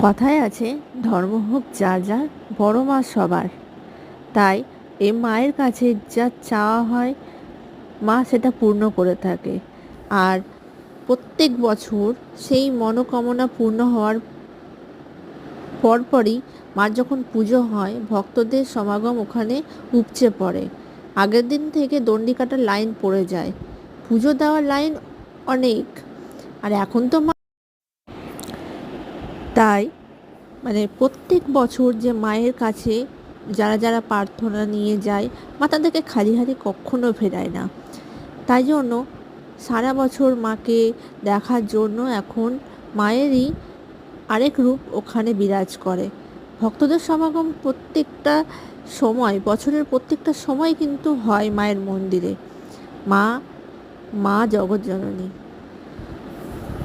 কথায় আছে, ধর্ম হোক যার যার, বড় মা সবার। তাই এ মায়ের কাছে যা চাওয়া হয়, মা সেটা পূর্ণ করে থাকে। আর প্রত্যেক বছর সেই মনোকামনা পূর্ণ হওয়ার পরপরই মার যখন পুজো হয়, ভক্তদের সমাগম ওখানে উপচে পড়ে। আগের দিন থেকে দণ্ডি কাটার লাইন পড়ে যায়, পুজো দেওয়ার লাইন অনেক। আর এখন তো তাই প্রত্যেক বছর যে মায়ের কাছে যারা যারা প্রার্থনা নিয়ে যায়, মা তাদেরকে খালি হাতে কখনো ফেরায় না। তাই জন্য সারা বছর মাকে দেখার জন্য এখন মায়েরই আরেক রূপ ওখানে বিরাজ করে। ভক্তদের সমাগম প্রত্যেকটা সময়, বছরের প্রত্যেকটা সময় কিন্তু হয় মায়ের মন্দিরে। মা মা জগৎজননী।